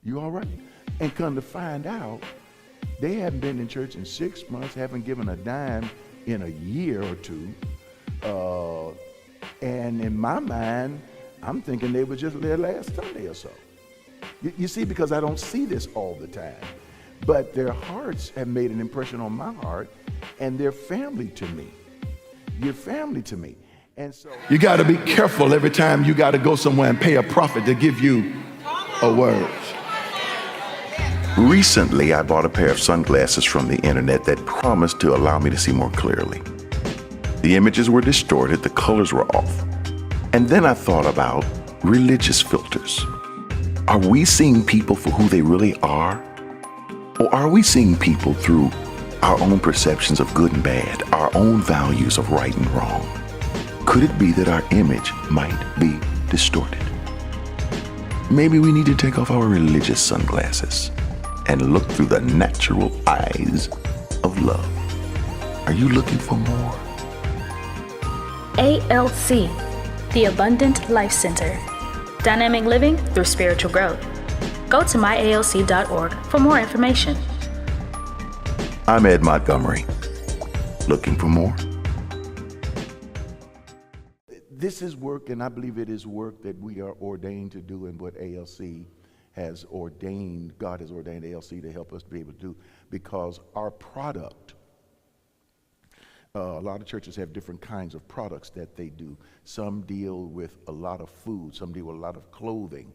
You all right? And come to find out, they haven't been in church in 6 months, haven't given a dime in a year or two. And in my mind, I'm thinking they were just there last Sunday or so. You see, because I don't see this all the time. But their hearts have made an impression on my heart, and they're family to me. You're family to me. And so you got to be careful every time you got to go somewhere and pay a prophet to give you a word. Recently, I bought a pair of sunglasses from the internet that promised to allow me to see more clearly. The images were distorted, the colors were off. And then I thought about religious filters. Are we seeing people for who they really are? Or are we seeing people through our own perceptions of good and bad, our own values of right and wrong? Could it be that our image might be distorted? Maybe we need to take off our religious sunglasses and look through the natural eyes of love. Are you looking for more? ALC, the Abundant Life Center. Dynamic living through spiritual growth. Go to myalc.org for more information. I'm Ed Montgomery. Looking for more? This is work, and I believe it is work that we are ordained to do, and what ALC has ordained, God has ordained ALC to help us be able to do, because our product, a lot of churches have different kinds of products that they do. Some deal with a lot of food, some deal with a lot of clothing.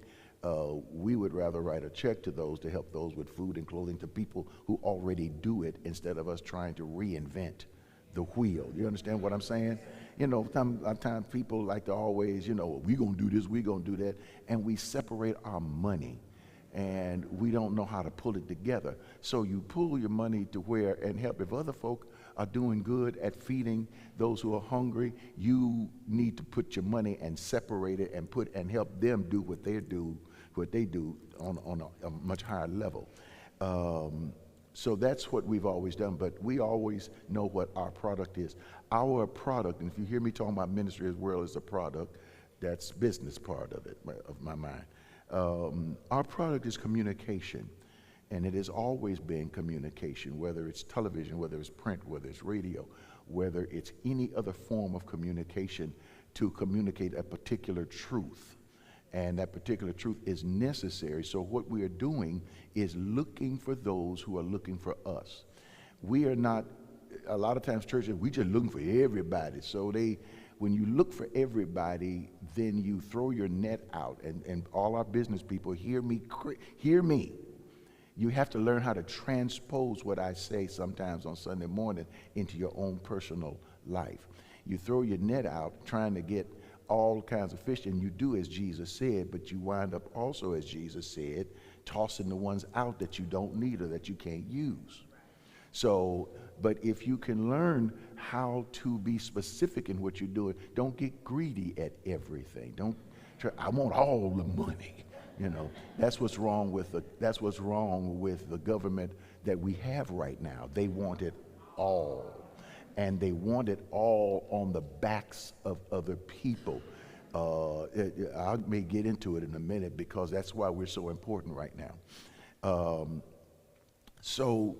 We would rather write a check to those to help those with food and clothing, to people who already do it, instead of us trying to reinvent the wheel. You understand what I'm saying? You know, sometimes people like to always, we gonna do this, we gonna do that, and we separate our money, and we don't know how to pull it together. So you pull your money to where, and help. If other folk are doing good at feeding those who are hungry, you need to put your money and separate it and help them do what they do on a much higher level. So that's what we've always done, but we always know what our product is. Our product, and if you hear me talking about ministry as well as a product, that's business part of it, of my mind. Our product is communication, and it has always been communication, whether it's television, whether it's print, whether it's radio, whether it's any other form of communication, to communicate a particular truth. And that particular truth is necessary. So what we are doing is looking for those who are looking for us. We are not, a lot of times churches, we just looking for everybody. So when you look for everybody, then you throw your net out. And all our business people, hear me. You have to learn how to transpose what I say sometimes on Sunday morning into your own personal life. You throw your net out trying to get all kinds of fish, and you do as Jesus said, but you wind up also, as Jesus said, tossing the ones out that you don't need or that you can't use. So, but if you can learn how to be specific in what you're doing, don't get greedy at everything. Don't try, I want all the money. That's what's wrong with the government that we have right now. They want it all. And they want it all on the backs of other people. I may get into it in a minute, because that's why we're so important right now. So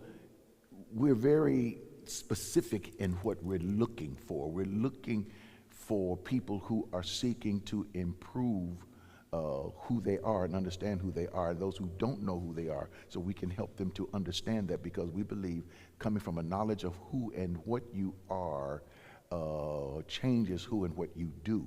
we're very specific in what we're looking for. We're looking for people who are seeking to improve who they are and understand who they are, those who don't know who they are, so we can help them to understand that, because we believe coming from a knowledge of who and what you are changes who and what you do,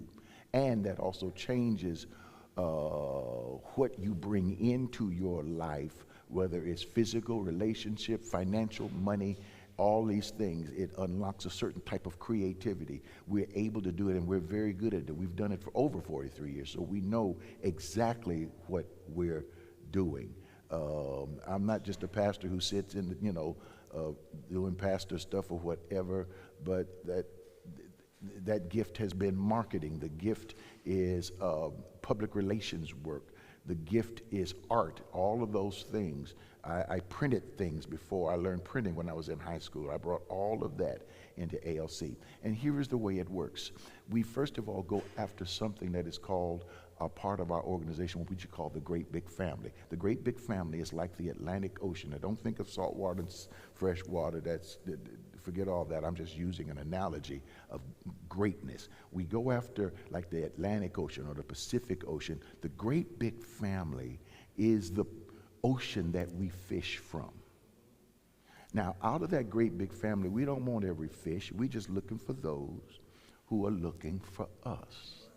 and that also changes what you bring into your life, whether it's physical, relationship, financial, money, all these things. It unlocks a certain type of creativity. We're able to do it, and we're very good at it. We've done it for over 43 years, so we know exactly what we're doing. I'm not just a pastor who sits in, doing pastor stuff or whatever, but that gift has been marketing. The gift is public relations work. The gift is art, all of those things. I printed things before. I learned printing when I was in high school. I brought all of that into ALC. And here is the way it works. We first of all go after something that is called are part of our organization, what we call the Great Big Family. The Great Big Family is like the Atlantic Ocean. Now, don't think of salt water and fresh water. Forget all that. I'm just using an analogy of greatness. We go after like the Atlantic Ocean or the Pacific Ocean. The Great Big Family is the ocean that we fish from. Now, out of that great big family, we don't want every fish. We're just looking for those who are looking for us.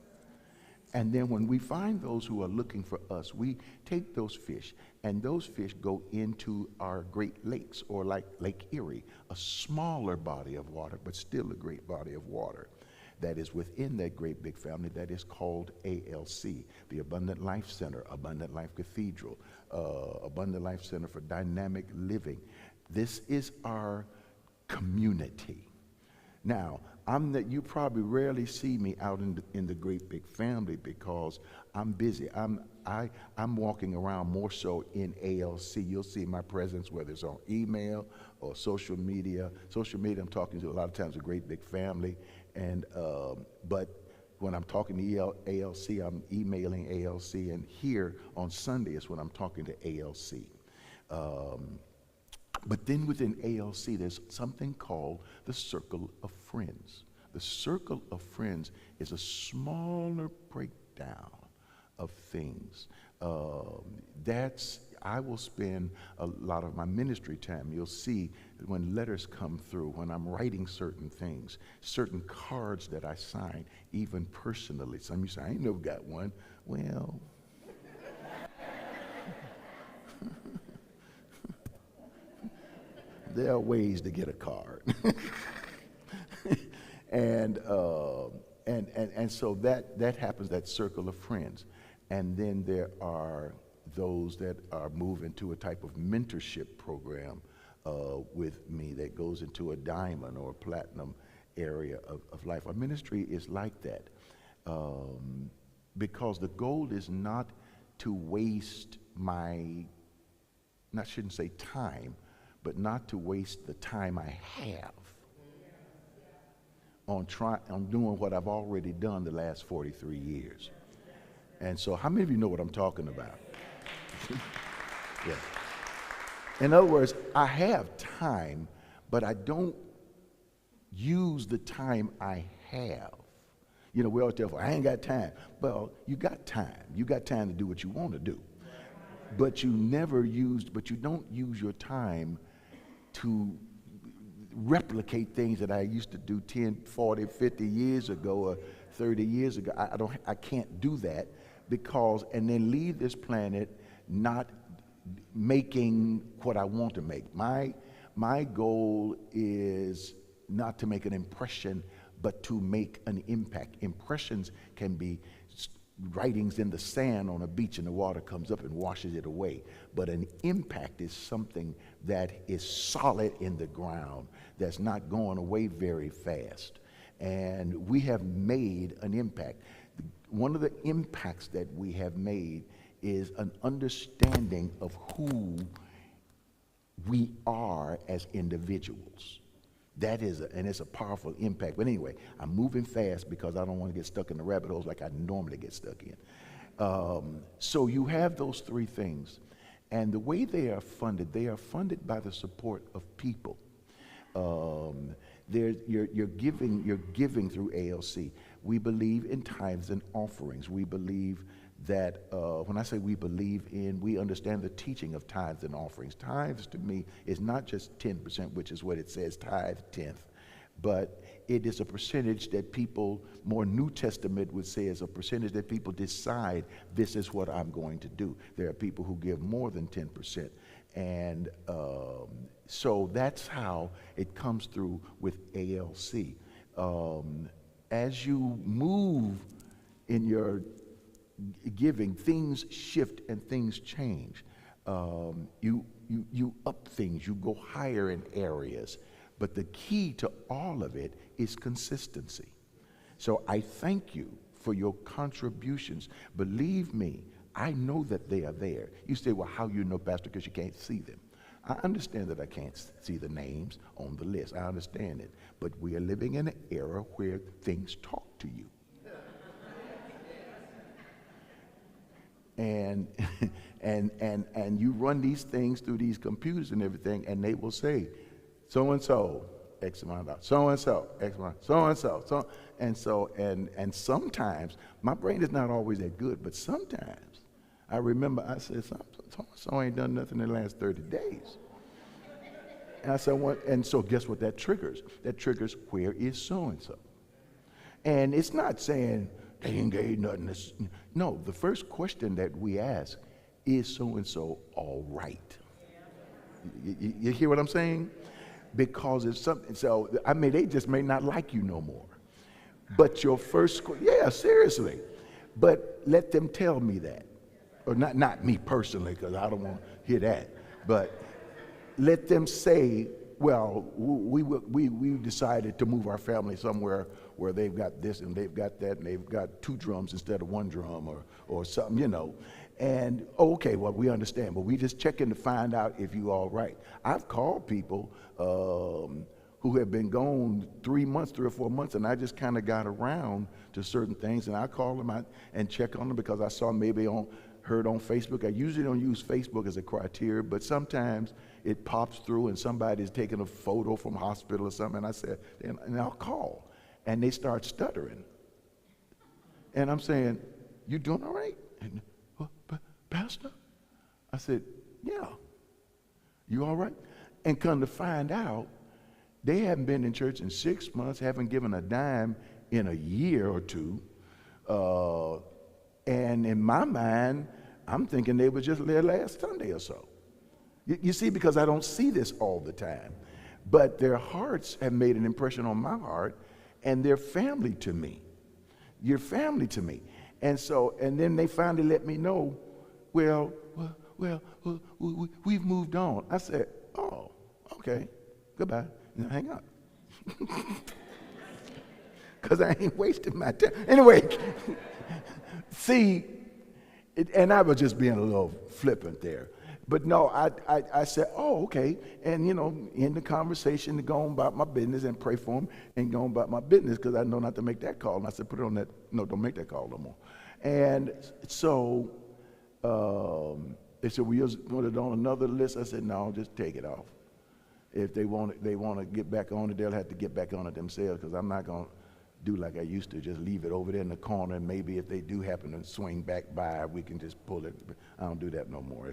And then when we find those who are looking for us, we take those fish, and those fish go into our Great Lakes, or like Lake Erie, a smaller body of water, but still a great body of water that is within that great big family that is called ALC, the Abundant Life Center, Abundant Life Cathedral, Abundant Life Center for Dynamic Living. This is our community. Now, you probably rarely see me out in the great big family because I'm busy. I'm walking around more so in ALC. You'll see my presence, whether it's on email or social media. Social media, I'm talking to a lot of times a great big family, but when I'm talking to ALC, I'm emailing ALC, and here on Sunday is when I'm talking to ALC. But then within ALC, there's something called the Circle of Friends. The Circle of Friends is a smaller breakdown of things. I will spend a lot of my ministry time. You'll see when letters come through, when I'm writing certain things, certain cards that I sign, even personally. Some of you say, I ain't never got one. Well, there are ways to get a card. and so that happens, that circle of friends. And then there are those that are moving to a type of mentorship program with me that goes into a diamond or a platinum area of life. Our ministry is like that because the goal is not to waste I shouldn't say time, but not to waste the time I have on doing what I've already done the last 43 years. And so how many of you know what I'm talking about? Yeah. In other words, I have time, but I don't use the time I have. You know, we always tell, I ain't got time. Well, you got time. You got time to do what you want to do. But you don't use your time to replicate things that I used to do 10, 40, 50 years ago or 30 years ago. I can't do that and then leave this planet not making what I want to make. My goal is not to make an impression, but to make an impact. Impressions can be writings in the sand on a beach and the water comes up and washes it away. But an impact is something that is solid in the ground, that's not going away very fast. And we have made an impact. One of the impacts that we have made is an understanding of who we are as individuals. And it's a powerful impact. But anyway, I'm moving fast because I don't want to get stuck in the rabbit holes like I normally get stuck in. So you have those three things. And the way they are funded by the support of people. You're giving through ALC. We believe in tithes and offerings. We believe that, when I say we understand the teaching of tithes and offerings. Tithes to me is not just 10%, which is what it says, tithe, tenth, but it is a percentage that people, more New Testament would say, is a percentage that people decide this is what I'm going to do. There are people who give more than 10%. And so that's how it comes through with ALC. As you move in your giving, things shift and things change. You up things, you go higher in areas. But the key to all of it is consistency. So I thank you for your contributions. Believe me, I know that they are there. You say, well, how you know, Pastor, because you can't see them. I understand that I can't see the names on the list. I understand it. But we are living in an era where things talk to you. and and you run these things through these computers and everything, and they will say, so and so, X amount of dollars, so and so, X amount, so and so, and sometimes my brain is not always that good, but sometimes I remember I said, so and so ain't done nothing in the last 30 days. And I said, what? And so guess what that triggers? That triggers, where is so and so? And it's not saying they ain't gave nothing. No, the first question that we ask is so and so all right? You hear what I'm saying? Because if something, so I mean, they just may not like you no more. But your first, yeah, seriously. But let them tell me that, or not me personally, because I don't want to hear that. But let them say, well, we decided to move our family somewhere where they've got this and they've got that and they've got 2 drums instead of 1 drum or something, you know. And okay, well, we understand, but we just checking to find out if you all right. I've called people who have been gone 3 months, 3 or 4 months, and I just kind of got around to certain things, and I call them out and check on them because I saw maybe heard on Facebook. I usually don't use Facebook as a criteria, but sometimes it pops through and somebody's taking a photo from hospital or something, and I said, and I'll call, and they start stuttering. And I'm saying, you doing all right? And, Pastor? I said, yeah. You all right? And come to find out, they haven't been in church in 6 months, haven't given a dime in a year or two. And in my mind, I'm thinking they were just there last Sunday or so. You see, because I don't see this all the time. But their hearts have made an impression on my heart, and they're family to me. You're family to me. And so, and then they finally let me know, well, we've moved on. I said, oh, okay, goodbye. Now hang up. Because I ain't wasting my time. Anyway, see, and I was just being a little flippant there. But no, I said, oh, okay. And, you know, in the conversation, to go on about my business and pray for them and go on about my business because I know not to make that call. And I said, put it on that, no, don't make that call no more. And so they said, well, you'll put it on another list. I said, no, just take it off. If they want to get back on it, they'll have to get back on it themselves because I'm not going to do like I used to, just leave it over there in the corner, and maybe if they do happen to swing back by, we can just pull it. I don't do that no more.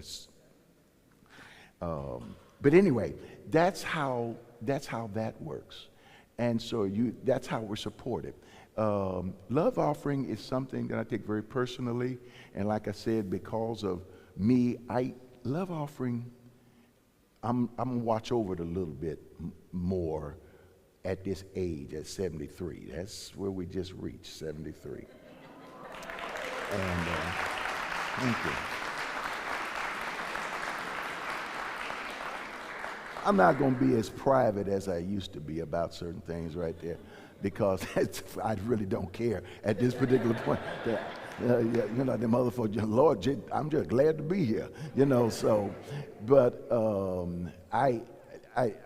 But anyway, that's how that works. And so that's how we're supported. Love offering is something that I take very personally, and like I said, because of me, love offering, I'm gonna watch over it a little bit more at this age, at 73. That's where we just reached, 73. And thank you. I'm not going to be as private as I used to be about certain things right there, because I really don't care at this particular point. You know, the motherfucker, Lord, I'm just glad to be here, you know. So, but I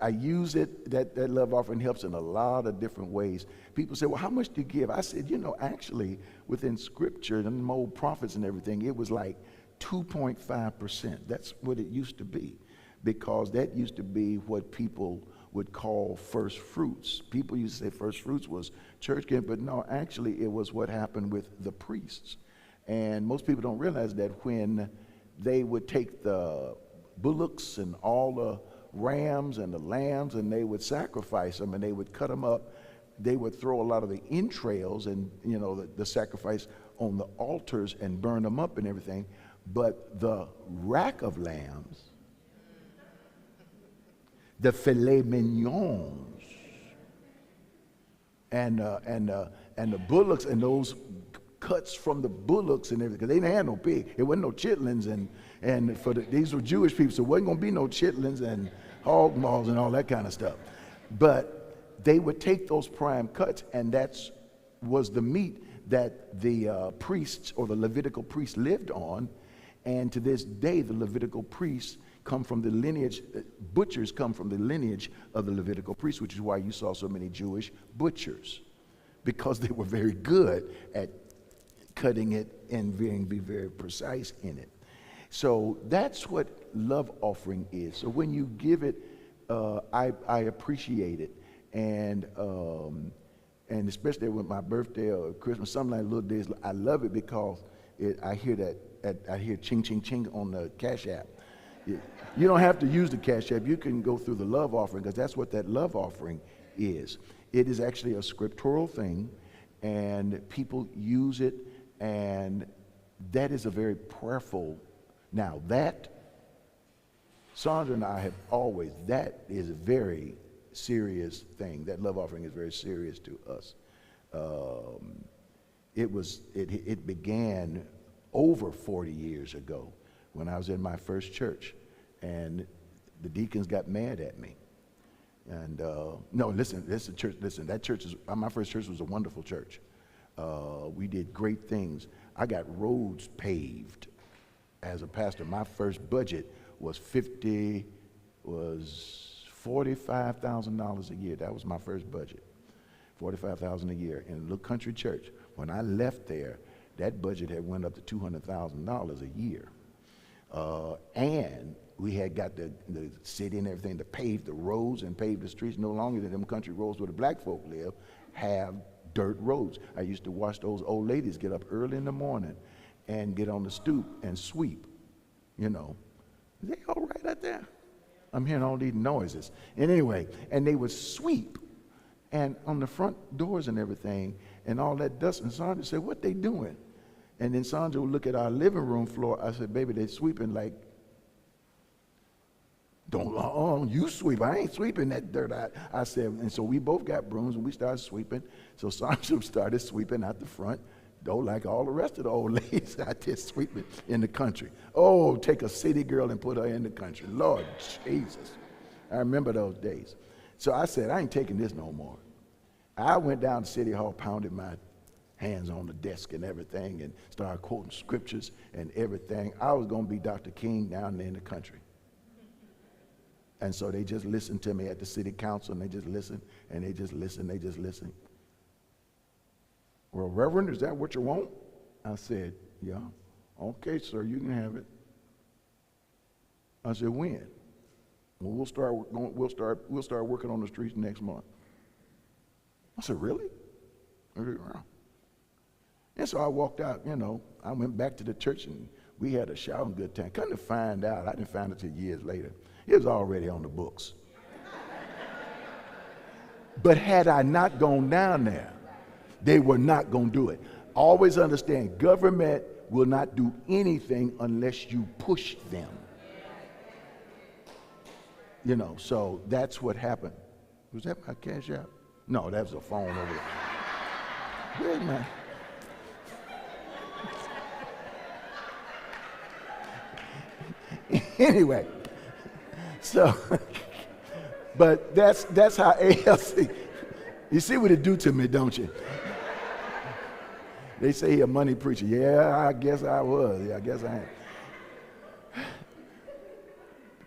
use it. That love offering helps in a lot of different ways. People say, well, how much do you give? I said, you know, actually, within Scripture and the old prophets and everything, it was like 2.5%. That's what it used to be. Because that used to be what people would call first fruits. People used to say first fruits was church giving, but no, actually it was what happened with the priests. And most people don't realize that when they would take the bullocks and all the rams and the lambs and they would sacrifice them and they would cut them up, they would throw a lot of the entrails and, you know, the sacrifice on the altars and burn them up and everything. But the rack of lambs, the filet mignons, and the bullocks, and those cuts from the bullocks and everything, because they didn't have no pig. It wasn't no chitlins, and these were Jewish people, so it wasn't going to be no chitlins and hog maws and all that kind of stuff. But they would take those prime cuts, and that was the meat that the priests or the Levitical priests lived on. And to this day, the Levitical priests come from the lineage, butchers come from the lineage of the Levitical priests, which is why you saw so many Jewish butchers, because they were very good at cutting it and be very precise in it. So that's what love offering is. So when you give it, I appreciate it, and especially with my birthday or Christmas, something like little days, I love it because I hear I hear ching ching ching on the Cash App. You don't have to use the Cash App. You can go through the love offering, because that's what that love offering is. It is actually a scriptural thing, and people use it, and that is a very prayerful. Now that, Sandra and I have always, that is a very serious thing. That love offering is very serious to us. It began over 40 years ago when I was in my first church, and the deacons got mad at me. And no, listen, that church is, my first church was a wonderful church. We did great things. I got roads paved as a pastor. My first budget was $45,000 a year. That was my first budget, $45,000 a year in a little country church. When I left there, that budget had went up to $200,000 a year. And we had got the city and everything to pave the roads and pave the streets. No longer than them country roads where the black folk live have dirt roads. I used to watch those old ladies get up early in the morning and get on the stoop and sweep. You know, is they all right out there? I'm hearing all these noises. And anyway, and they would sweep, and on the front doors and everything, and all that dust. And Sandra said, "What they doing?" And then Sandra would look at our living room floor. I said, "Baby, they sweeping like." Don't you sweep. I ain't sweeping that dirt. I said, and so we both got brooms and we started sweeping. So Sandra started sweeping out the front door like all the rest of the old ladies out there sweeping in the country. Oh, take a city girl and put her in the country. Lord Jesus. I remember those days. So I said, I ain't taking this no more. I went down to City Hall, pounded my hands on the desk and everything, and started quoting scriptures and everything. I was going to be Dr. King down there in the country. And so they just listened to me at the city council, and they just listened, and they just listened, they just listened. Well, Reverend, is that what you want? I said, yeah. Okay, sir, you can have it. I said, when? Well, we'll start working on the streets next month. I said, really? And so I walked out, you know, I went back to the church, and we had a shouting good time. Come to find out, I didn't find it till years later. It was already on the books. But had I not gone down there, they were not going to do it. Always understand, government will not do anything unless you push them. You know, so that's what happened. Was that my Cash App? No, that was a phone over there. Where's my... Anyway, so, but that's how ALC, you see what it do to me, don't you? They say he a money preacher. Yeah, I guess I was. Yeah, I guess I am.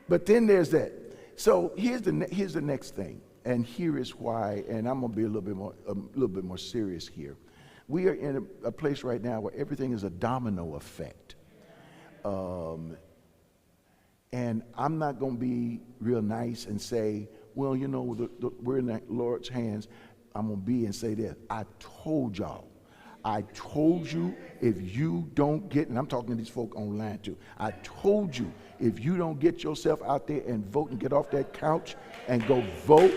But then there's that. So here's the next thing, and here is why, and I'm gonna be a little bit more serious here. We are in a place right now where everything is a domino effect. And I'm not going to be real nice and say, well, you know, we're in the Lord's hands. I'm going to be and say this. I told y'all. I told you if you don't get, and I'm talking to these folk online too. I told you if you don't get yourself out there and vote and get off that couch and go vote.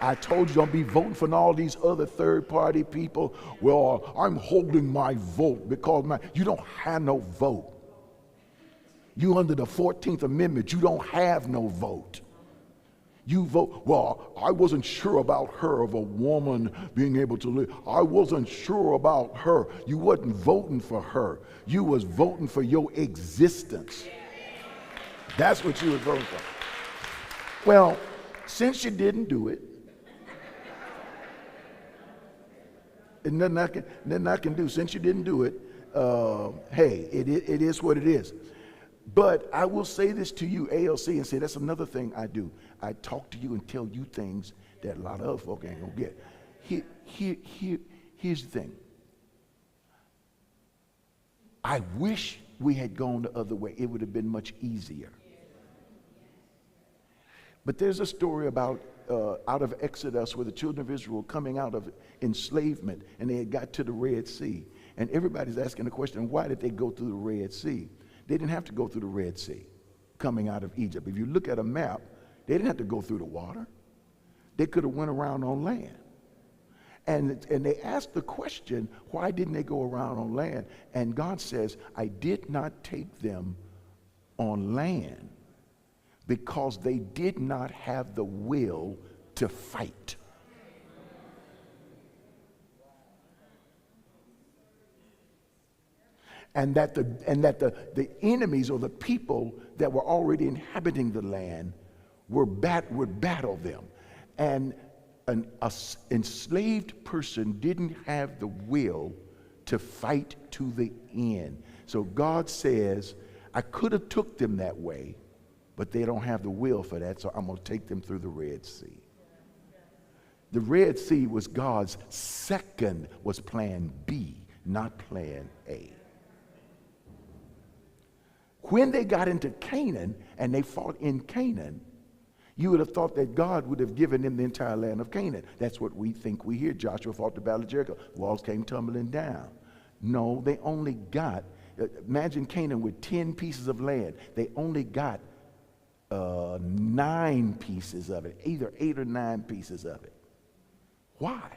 I told you don't be voting for all these other third-party people. Well, I'm holding my vote because you don't have no vote. You under the 14th Amendment, you don't have no vote. You vote, well, I wasn't sure about her, of a woman being able to live. I wasn't sure about her. You wasn't voting for her. You was voting for your existence. That's what you was voting for. Well, since you didn't do it, and nothing I can do. Since you didn't do it, hey, it is what it is. But I will say this to you, ALC, and say that's another thing I do. I talk to you and tell you things that a lot of other folk ain't gonna get. Here's the thing. I wish we had gone the other way. It would have been much easier. But there's a story about out of Exodus where the children of Israel coming out of enslavement, and they had got to the Red Sea. And everybody's asking the question, why did they go through the Red Sea? They didn't have to go through the Red Sea coming out of Egypt. If you look at a map, they didn't have to go through the water. They could have went around on land. And they asked the question, why didn't they go around on land? And God says, I did not take them on land because they did not have the will to fight. And that the enemies or the people that were already inhabiting the land would battle them. And an enslaved person didn't have the will to fight to the end. So God says, I could have took them that way, but they don't have the will for that, so I'm going to take them through the Red Sea. The Red Sea was God's was plan B, not plan A. When they got into Canaan and they fought in Canaan, you would have thought that God would have given them the entire land of Canaan. That's what we think we hear. Joshua fought the battle of Jericho. Walls came tumbling down. No, they only got, imagine Canaan with 10 pieces of land. They only got 9 pieces of it, either 8 or 9 pieces of it. Why?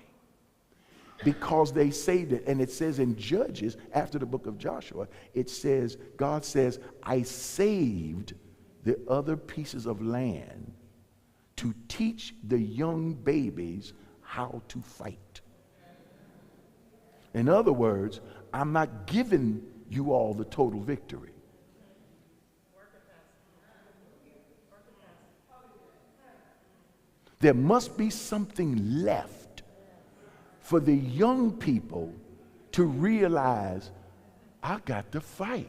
Because they saved it. And it says in Judges, after the book of Joshua, it says, God says, I saved the other pieces of land to teach the young babies how to fight. In other words, I'm not giving you all the total victory. There must be something left for the young people to realize, I got to fight.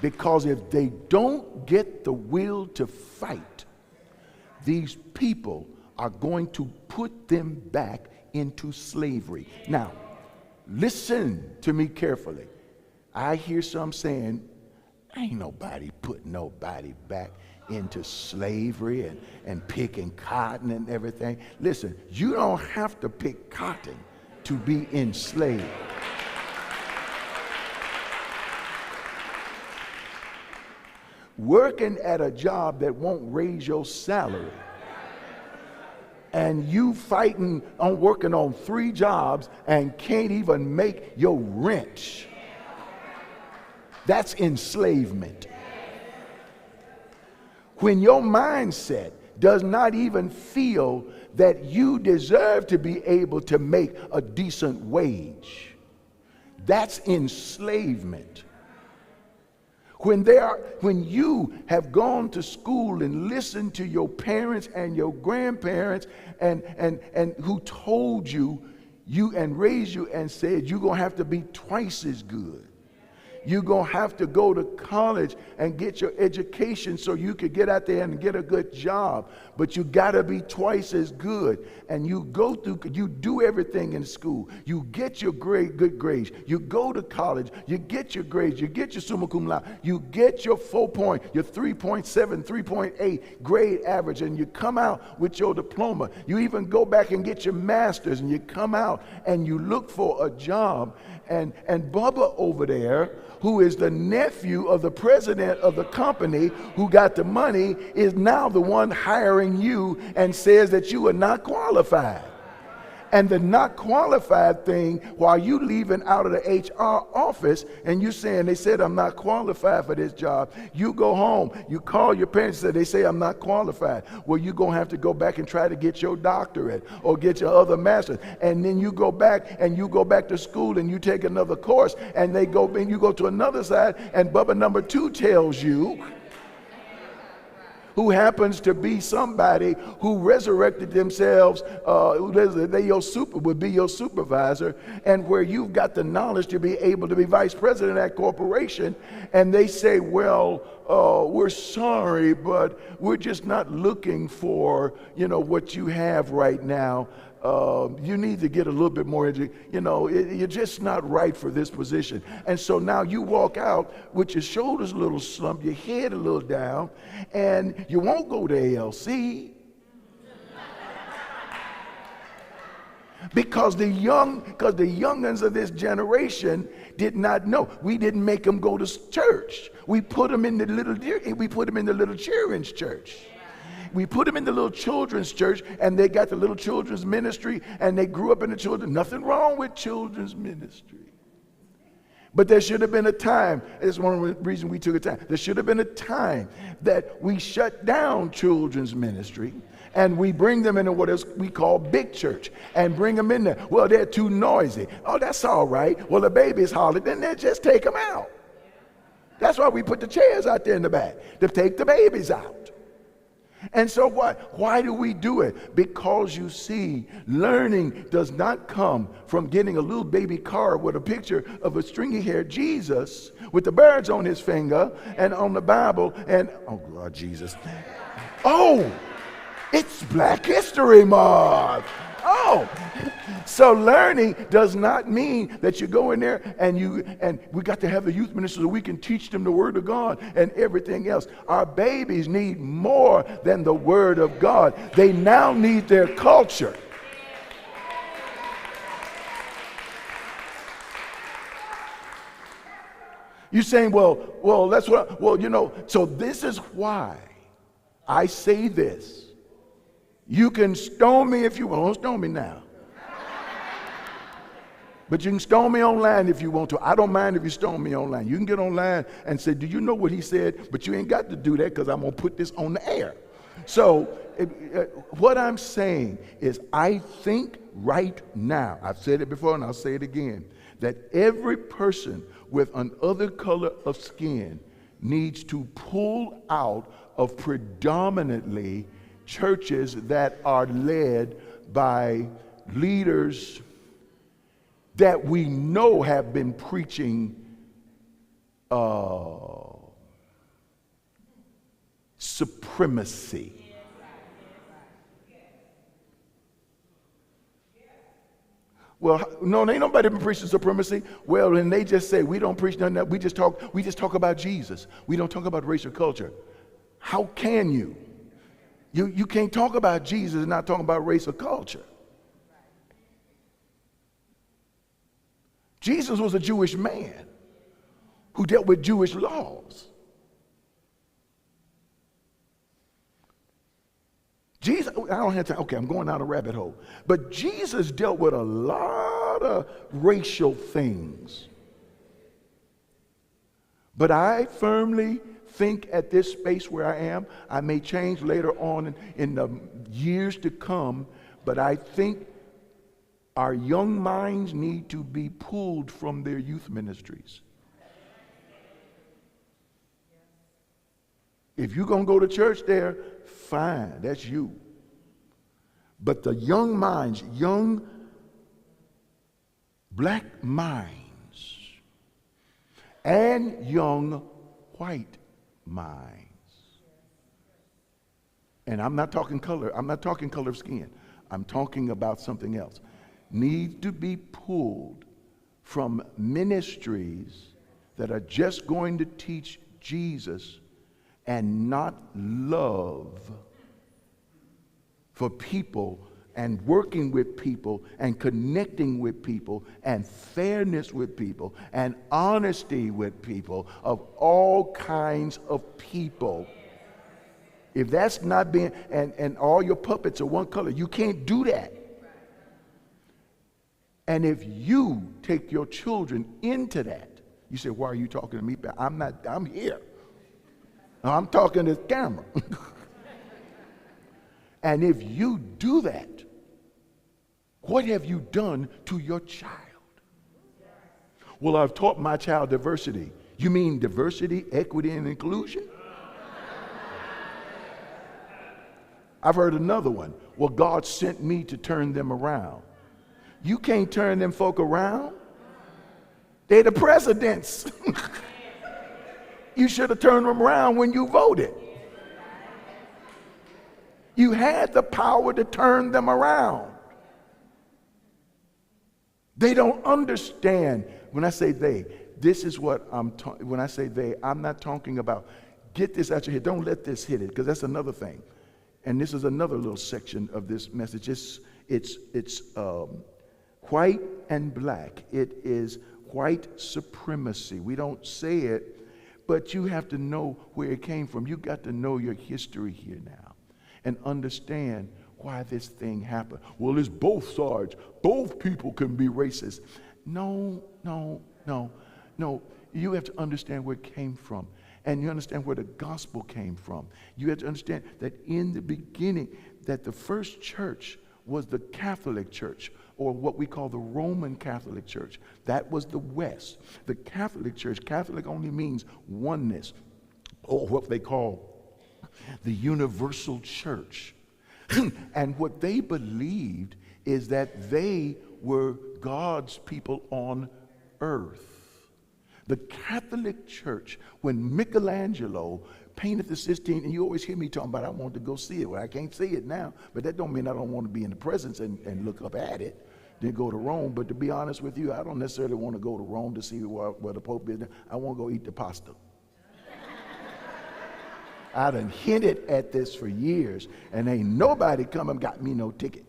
Because if they don't get the will to fight, these people are going to put them back into slavery. Now, listen to me carefully. I hear some saying, ain't nobody putting nobody back into slavery and picking cotton and everything. Listen, you don't have to pick cotton to be enslaved. Working at a job that won't raise your salary, and you fighting on working on 3 jobs and can't even make your rent, that's enslavement. When your mindset does not even feel that you deserve to be able to make a decent wage, that's enslavement. When you have gone to school and listened to your parents and your grandparents and who told you and raised you and said you're going to have to be twice as good. You're going to have to go to college and get your education so you could get out there and get a good job. But you got to be twice as good. And you go through, you do everything in school. You get your good grades. You go to college. You get your grades. You get your summa cum laude. You get your 4.0, your 3.7, 3.8 grade average. And you come out with your diploma. You even go back and get your master's. And you come out and you look for a job. And Bubba over there, who is the nephew of the president of the company who got the money, is now the one hiring you and says that you are not qualified. And the not qualified thing, while you leaving out of the HR office and you saying, they said I'm not qualified for this job, you go home, you call your parents and they say I'm not qualified. Well, you're going to have to go back and try to get your doctorate or get your other master's. And then you go back to school and you take another course and you go to another side and Bubba number 2 tells you, who happens to be somebody who resurrected themselves, would be your supervisor, and where you've got the knowledge to be able to be vice president of that corporation, and they say, well, we're sorry, but we're just not looking for, what you have right now. You need to get a little bit more into, you're just not right for this position. And so now you walk out with your shoulders a little slumped, your head a little down, and you won't go to ALC. Because the youngins of this generation did not know. We didn't make them go to church. We put them in the little children's church. We put them in the little children's church, and they got the little children's ministry, and they grew up in the children. Nothing wrong with children's ministry. But there should have been a time, that's one of the reasons we took a time. There should have been a time that we shut down children's ministry, and we bring them into what we call big church, and bring them in there. Well, they're too noisy. Oh, that's all right. Well, the baby's hollering, then they just take them out. That's why we put the chairs out there in the back, to take the babies out. And so what? Why do we do it? Because you see, learning does not come from getting a little baby card with a picture of a stringy-haired Jesus with the birds on his finger and on the Bible and, oh God, Jesus. Oh, it's Black History Month. Oh, so learning does not mean that you go in there and we got to have the youth minister so we can teach them the Word of God and everything else. Our babies need more than the Word of God. They now need their culture. You're saying, well, that's what, so this is why I say this. You can stone me if you want. Don't stone me now. But you can stone me online if you want to. I don't mind if you stone me online. You can get online and say, do you know what he said? But you ain't got to do that because I'm going to put this on the air. So what I'm saying is I think right now, I've said it before and I'll say it again, that every person with an other color of skin needs to pull out of predominantly churches that are led by leaders that we know have been preaching supremacy. Well, no, ain't nobody been preaching supremacy. Well, and they just say we don't preach none of that. We just talk about Jesus. We don't talk about racial culture. How can you? You can't talk about Jesus and not talk about race or culture. Jesus was a Jewish man who dealt with Jewish laws. Jesus, I don't have time. Okay, I'm going down a rabbit hole. But Jesus dealt with a lot of racial things. But I firmly think at this space where I am, I may change later on in the years to come, but I think our young minds need to be pulled from their youth ministries. If you're going to go to church there, fine, that's you. But the young minds, young black minds, and young white minds. And I'm not talking color of skin. I'm talking about something else. Need to be pulled from ministries that are just going to teach Jesus and not love for people and working with people and connecting with people and fairness with people and honesty with people of all kinds of people. If that's not being, and all your puppets are one color, you can't do that. And if you take your children into that, you say, why are you talking to me? I'm here. I'm talking to the camera. And if you do that, what have you done to your child? Well, I've taught my child diversity. You mean diversity, equity, and inclusion? I've heard another one. Well, God sent me to turn them around. You can't turn them folk around. They're the presidents. You should have turned them around when you voted. You had the power to turn them around. They don't understand. When I say they, this is what when I say they, I'm not talking about, get this out your head. Don't let this hit it, because that's another thing. And this is another little section of this message. It's white and black. It is white supremacy. We don't say it, but you have to know where it came from. You got to know your history here now and understand why this thing happened. Well, it's both sides. Both people can be racist. No. You have to understand where it came from. And you understand where the gospel came from. You have to understand that in the beginning, that the first church was the Catholic Church, or what we call the Roman Catholic Church. That was the West. The Catholic Church, Catholic only means oneness, or what they call the universal church. And what they believed is that they were God's people on earth. The Catholic Church, when Michelangelo painted the Sistine, and you always hear me talking about I want to go see it. Well, I can't see it now, but that don't mean I don't want to be in the presence and look up at it. Then go to Rome. But to be honest with you, I don't necessarily want to go to Rome to see where the Pope is. I want to go eat the pasta. I done hinted at this for years, and ain't nobody come and got me no ticket.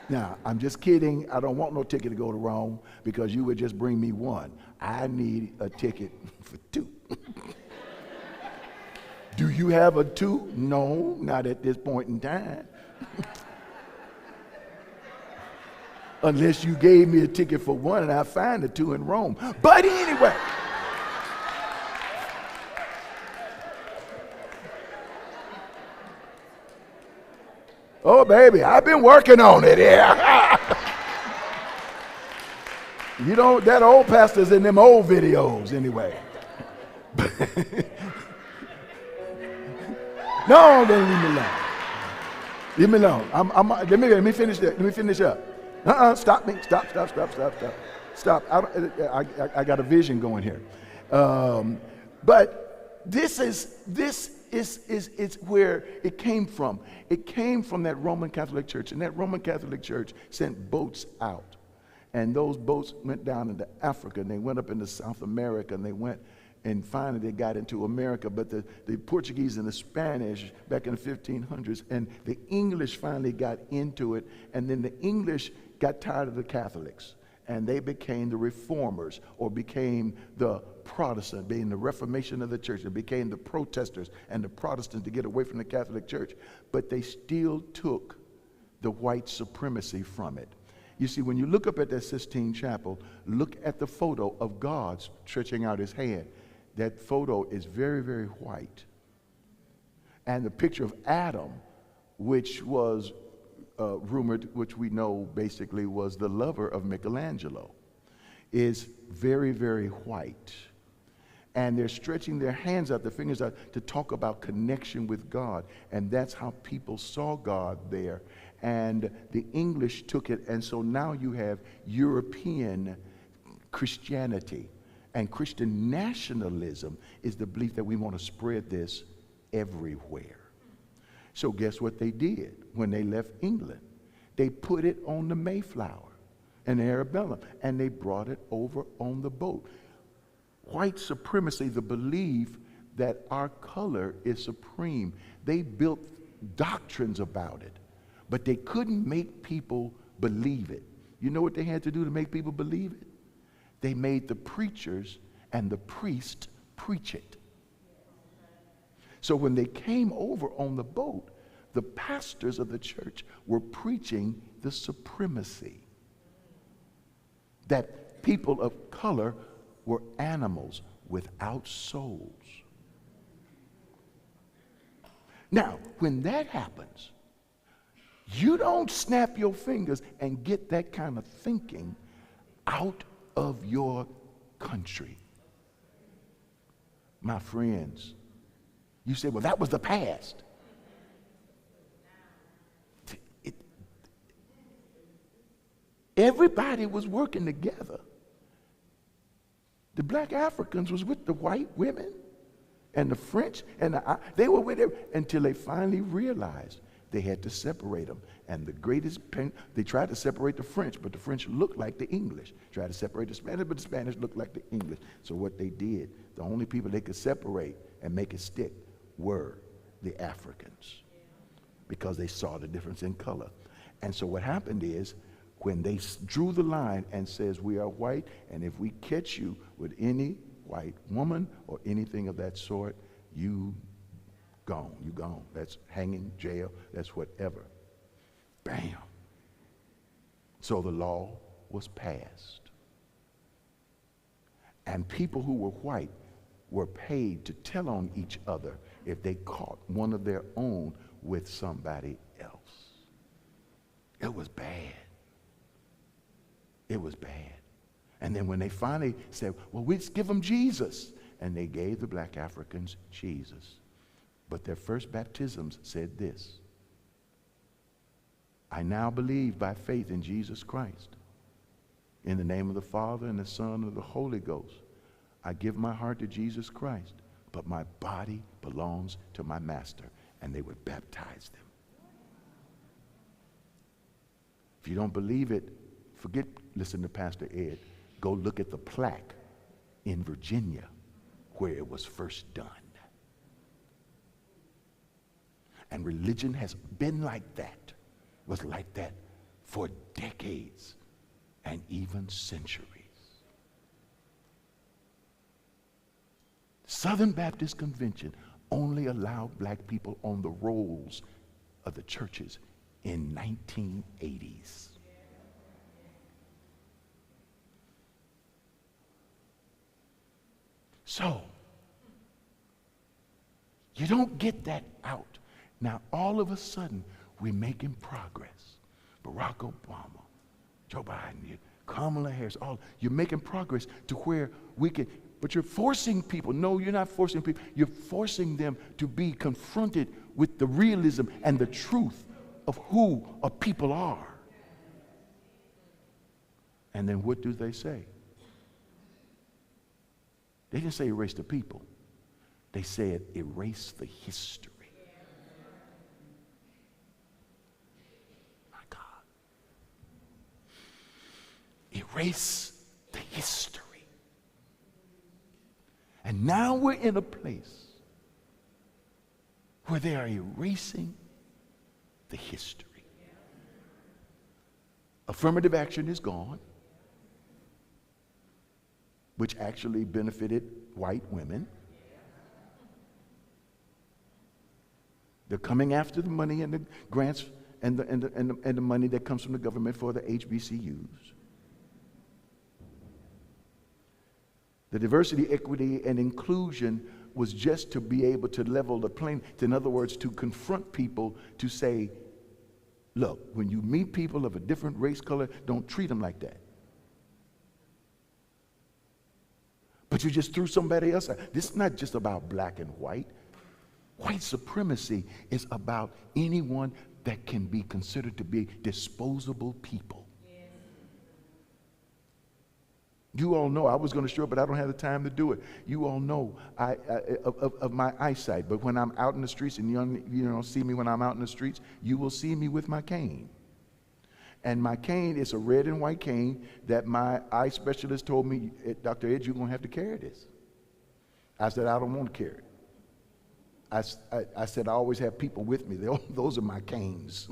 Now, I'm just kidding. I don't want no ticket to go to Rome, because you would just bring me one. I need a ticket for two. Do you have a two? No, not at this point in time. Unless you gave me a ticket for one and I find a two in Rome. But anyway. Oh, baby, I've been working on it. Yeah. You know, that old pastor's in them old videos anyway. No, then leave me alone. Leave me alone. Let me finish that. Let me finish up. Stop me. Stop. I got a vision going here. But this is where it came from. It came from that Roman Catholic Church, and that Roman Catholic Church sent boats out, and those boats went down into Africa, and they went up into South America, and they went, and finally they got into America. But the Portuguese and the Spanish back in the 1500s, and the English finally got into it, and then the English got tired of the Catholics, and they became the Reformers, or became the Protestant, being the Reformation of the church. They became the protesters and the Protestants to get away from the Catholic Church. But they still took the white supremacy from it. You see, when you look up at that Sistine Chapel, look at the photo of God stretching out his hand. That photo is very, very white. And the picture of Adam, which was rumored, which we know basically was the lover of Michelangelo, is very, very white. And they're stretching their hands out, their fingers out, to talk about connection with God. And that's how people saw God there. And the English took it, and so now you have European Christianity. And Christian nationalism is the belief that we want to spread this everywhere. So guess what they did when they left England? They put it on the Mayflower and the Arabella, and they brought it over on the boat. White supremacy, the belief that our color is supreme. They built doctrines about it, but they couldn't make people believe it. You know what they had to do to make people believe it? They made the preachers and the priests preach it. So when they came over on the boat, the pastors of the church were preaching the supremacy, that people of color were animals without souls. Now, when that happens, you don't snap your fingers and get that kind of thinking out of your country. My friends, you say, well, that was the past. Everybody was working together. The black Africans was with the white women and the French, and they were with them until they finally realized they had to separate them. And the greatest pain, they tried to separate the French, but the French looked like the English. Tried to separate the Spanish, but the Spanish looked like the English. So what they did, the only people they could separate and make it stick were the Africans, because they saw the difference in color. And so what happened is, when they drew the line and says, we are white, and if we catch you with any white woman or anything of that sort, you gone. That's hanging, jail, that's whatever. Bam. So the law was passed. And people who were white were paid to tell on each other if they caught one of their own with somebody else. It was bad. It was bad. And then when they finally said, well, let's give them Jesus, and they gave the black Africans Jesus. But their first baptisms said this: I now believe by faith in Jesus Christ. In the name of the Father and the Son and the Holy Ghost, I give my heart to Jesus Christ, but my body belongs to my master. And they would baptize them. If you don't believe it, listen to Pastor Ed. Go look at the plaque in Virginia where it was first done. And religion has been like that, was like that for decades and even centuries. Southern Baptist Convention only allowed black people on the rolls of the churches in 1980s. So, you don't get that out. Now, all of a sudden, we're making progress. Barack Obama, Joe Biden, Kamala Harris, you're making progress to where we can, but you're forcing people. No, you're not forcing people. You're forcing them to be confronted with the realism and the truth of who a people are. And then what do they say? They didn't say erase the people. They said erase the history. My God. Erase the history. And now we're in a place where they are erasing the history. Affirmative action is gone, which actually benefited white women. They're coming after the money and the grants and the money that comes from the government for the HBCUs. The diversity, equity, and inclusion was just to be able to level the playing, in other words, to confront people, to say, look, when you meet people of a different race, color, don't treat them like that. But you just threw somebody else out. This is not just about black and white. White supremacy is about anyone that can be considered to be disposable people. You all know, I was going to show up, but I don't have the time to do it. You all know of my eyesight, but when I'm out in the streets, and you don't see me when I'm out in the streets, you will see me with my cane. And my cane is a red and white cane that my eye specialist told me, Dr. Ed, you're going to have to carry this. I said, I don't want to carry it. I said, I always have people with me. Those are my canes.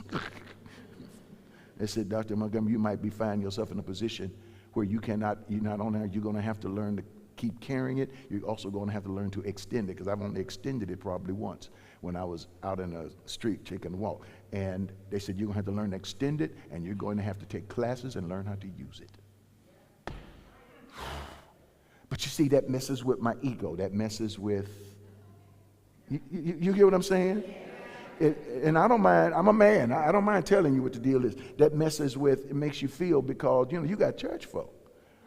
They said, Dr. Montgomery, you might be finding yourself in a position where you're not only you're going to have to learn to keep carrying it, you're also going to have to learn to extend it, because I've only extended it probably once when I was out in the street taking a walk. And they said, you're going to have to learn to extend it, and you're going to have to take classes and learn how to use it. But you see, that messes with my ego. That messes with, you get what I'm saying? And I don't mind, I'm a man, I don't mind telling you what the deal is. That messes with, it makes you feel, because, you got church folk.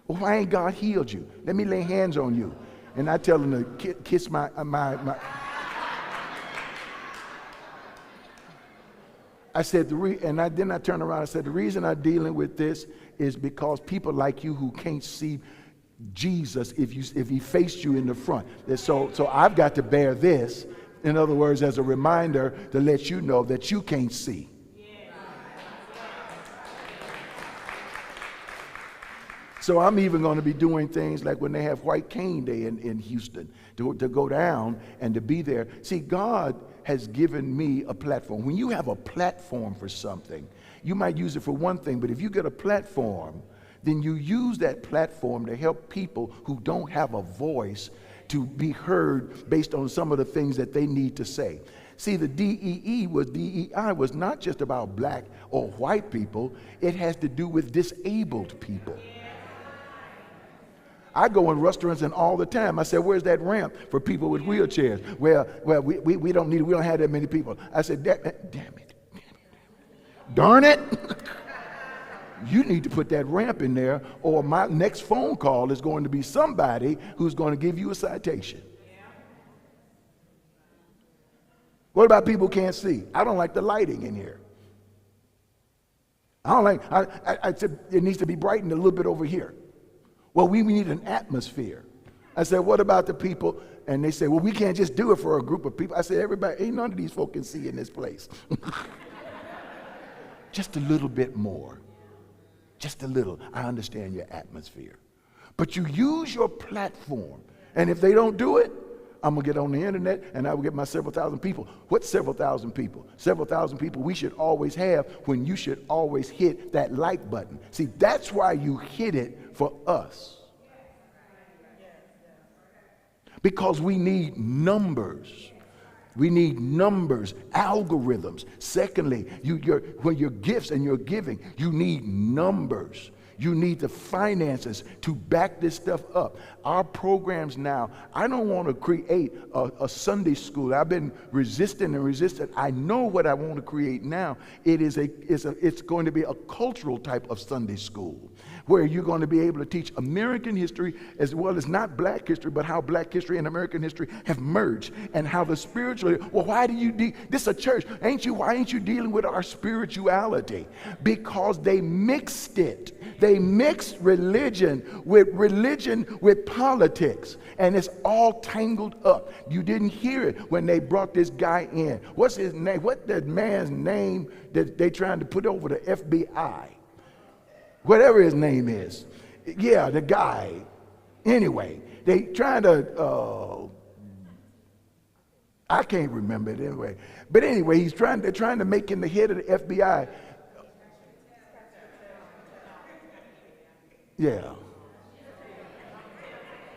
Well, why ain't God healed you? Let me lay hands on you. And I tell them to kiss my I said, then I turned around and said, the reason I'm dealing with this is because people like you who can't see Jesus if he faced you in the front. So I've got to bear this, in other words, as a reminder to let you know that you can't see. So I'm even going to be doing things like when they have White Cane Day in Houston, to go down and to be there. See, God has given me a platform. When you have a platform for something, you might use it for one thing, but if you get a platform, then you use that platform to help people who don't have a voice to be heard based on some of the things that they need to say. See, the DEI was not just about black or white people. It has to do with disabled people. I go in restaurants and all the time. I said, where's that ramp for people with wheelchairs? Well, we don't need it. We don't have that many people. I said, damn it. Darn it. You need to put that ramp in there, or my next phone call is going to be somebody who's going to give you a citation. What about people who can't see? I don't like the lighting in here. I said it needs to be brightened a little bit over here. Well, we need an atmosphere. I said, what about the people? And they say, well, we can't just do it for a group of people. I said, everybody, ain't none of these folk can see in this place. Just a little bit more. Just a little. I understand your atmosphere. But you use your platform. And if they don't do it, I'm going to get on the internet and I will get my several thousand people. What's several thousand people? Several thousand people we should always have when you should always hit that like button. See, that's why you hit it for us. Because we need numbers. We need numbers, algorithms. Secondly, when your gifts and your giving, you need numbers. You need the finances to back this stuff up. Our programs now, I don't want to create a Sunday school. I've been resistant. I know what I want to create now. It's going to be a cultural type of Sunday school, where you're going to be able to teach American history as well as not black history, but how black history and American history have merged, and how the spiritual, well, why do you, this is a church, why ain't you dealing with our spirituality? Because they mixed it. They mixed religion with politics, and it's all tangled up. You didn't hear it when they brought this guy in. What's his name? What's that man's name that they trying to put over the FBI? Whatever his name is. Yeah, the guy. Anyway, they trying to, I can't remember it anyway. But anyway, they're trying to make him the head of the FBI. Yeah.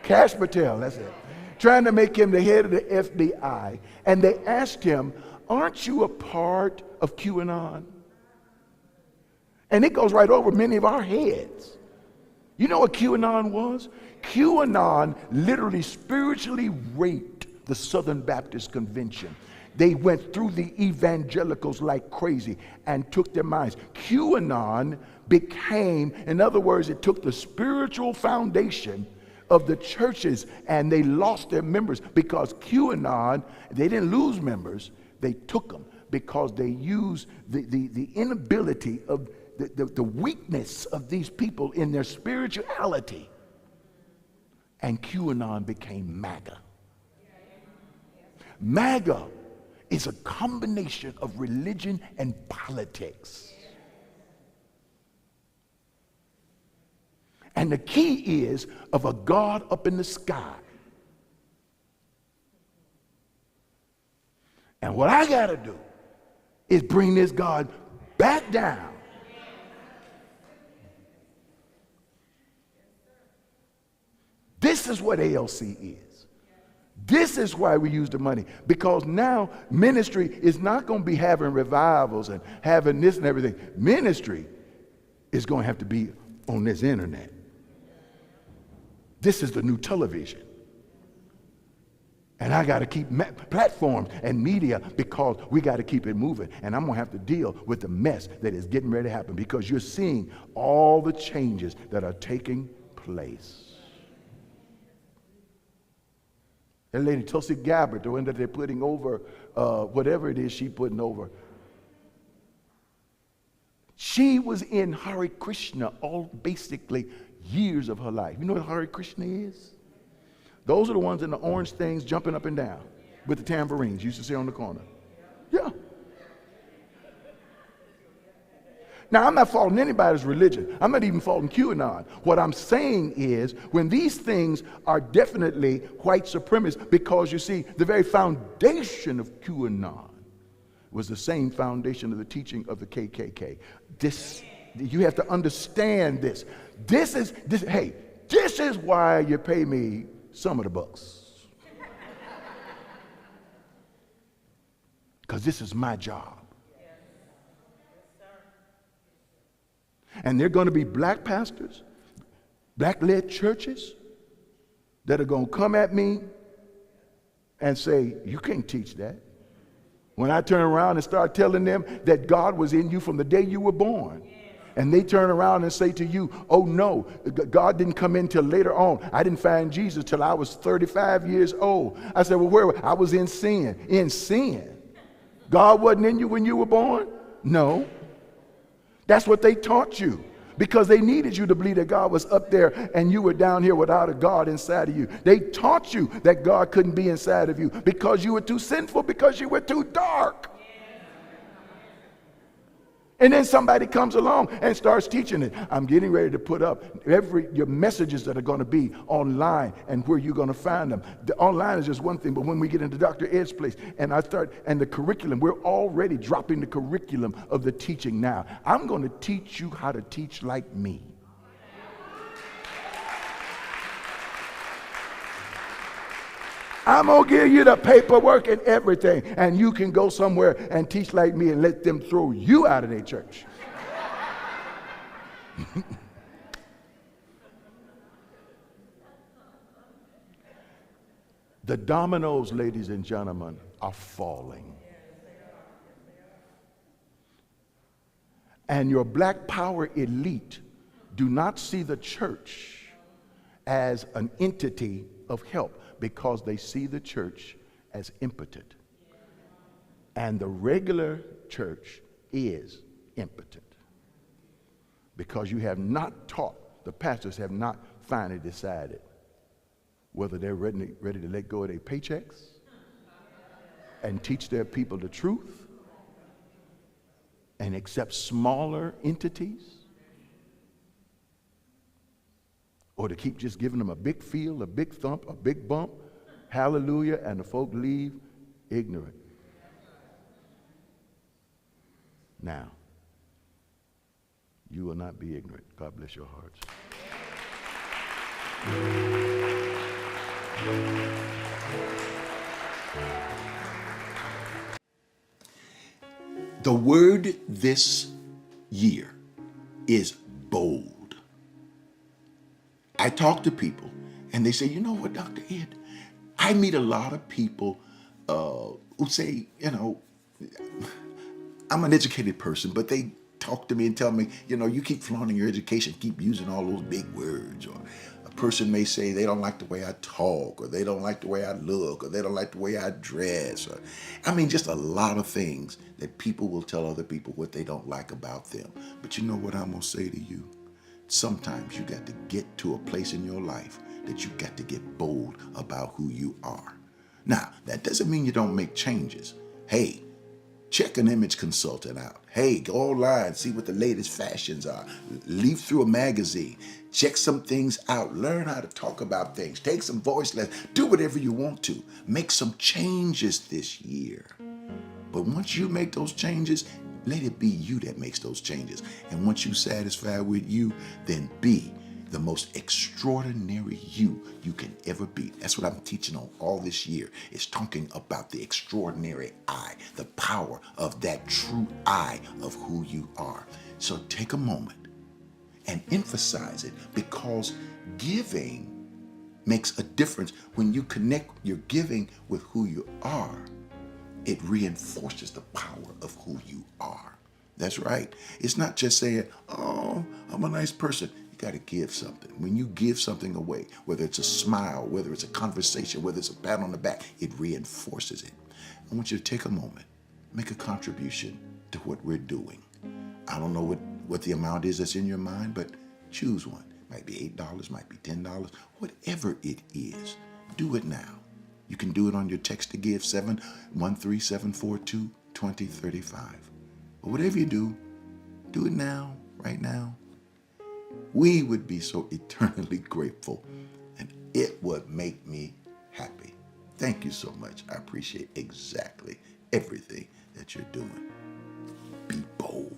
Cash Patel, that's it. Trying to make him the head of the FBI. And they asked him, aren't you a part of QAnon? And it goes right over many of our heads. You know what QAnon was? QAnon literally spiritually raped the Southern Baptist Convention. They went through the evangelicals like crazy and took their minds. QAnon became, in other words, it took the spiritual foundation of the churches, and they lost their members because QAnon, they didn't lose members, they took them because they used the inability of the weakness of these people in their spirituality. And QAnon became MAGA. MAGA is a combination of religion and politics. And the key is of a God up in the sky. And what I got to do is bring this God back down. This is what ALC is. This is why we use the money, because now ministry is not going to be having revivals and having this and everything. Ministry is going to have to be on this internet. This is the new television. And I got to keep platforms and media because we got to keep it moving. And I'm going to have to deal with the mess that is getting ready to happen, because you're seeing all the changes that are taking place. That lady, Tulsi Gabbard, the one that they're putting over, whatever it is she's putting over, She was in Hare Krishna all basically years of her life. You know what Hare Krishna is? Those are the ones in the orange things jumping up and down with the tambourines. You used to see on the corner. Yeah. Now, I'm not faulting anybody's religion. I'm not even faulting QAnon. What I'm saying is when these things are definitely white supremacist, because you see, the very foundation of QAnon was the same foundation of the teaching of the KKK. You have to understand this. This is why you pay me some of the bucks. Because this is my job. And there are going to be black pastors, black-led churches that are going to come at me and say, you can't teach that. When I turn around and start telling them that God was in you from the day you were born, and they turn around and say to you, oh no, God didn't come in till later on. I didn't find Jesus till I was 35 years old. I said, well, where? I was in sin. In sin. God wasn't in you when you were born? No. That's what they taught you, because they needed you to believe that God was up there and you were down here without a God inside of you. They taught you that God couldn't be inside of you because you were too sinful, because you were too dark. And then somebody comes along and starts teaching it. I'm getting ready to put up your messages that are going to be online and where you're going to find them. The online is just one thing, but when we get into Dr. Ed's place and the curriculum, we're already dropping the curriculum of the teaching now. I'm going to teach you how to teach like me. I'm going to give you the paperwork and everything, and you can go somewhere and teach like me and let them throw you out of their church. The dominoes, ladies and gentlemen, are falling. And your black power elite do not see the church as an entity of help, because they see the church as impotent. And the regular church is impotent, because you have not taught, the pastors have not finally decided whether they're ready to let go of their paychecks and teach their people the truth and accept smaller entities, or to keep just giving them a big feel, a big thump, a big bump, hallelujah, and the folk leave ignorant. Now, you will not be ignorant. God bless your hearts. The word this year is bold. I talk to people and they say, you know what, Dr. Ed, I meet a lot of people who say, I'm an educated person, but they talk to me and tell me, you keep flaunting your education, keep using all those big words. Or a person may say they don't like the way I talk, or they don't like the way I look, or they don't like the way I dress. Or, just a lot of things that people will tell other people what they don't like about them. But you know what I'm going to say to you? Sometimes you got to get to a place in your life that you got to get bold about who you are. Now, that doesn't mean you don't make changes. Hey, check an image consultant out. Hey, go online, see what the latest fashions are. Leaf through a magazine. Check some things out. Learn how to talk about things. Take some voice lessons. Do whatever you want to. Make some changes this year. But once you make those changes, let it be you that makes those changes. And once you're satisfied with you, then be the most extraordinary you can ever be. That's what I'm teaching on all this year, is talking about the extraordinary I, the power of that true I of who you are. So take a moment and emphasize it, because giving makes a difference. When you connect your giving with who you are, it reinforces the power of who you are. That's right. It's not just saying, oh, I'm a nice person. You got to give something. When you give something away, whether it's a smile, whether it's a conversation, whether it's a pat on the back, it reinforces it. I want you to take a moment, make a contribution to what we're doing. I don't know what what the amount is that's in your mind, but choose one. Might be $8, might be $10, whatever it is. Do it now. You can do it on your text to give 713-742-2035. But whatever you do it now, right now. We would be so eternally grateful, and it would make me happy. Thank you so much. I appreciate exactly everything that you're doing. Be bold.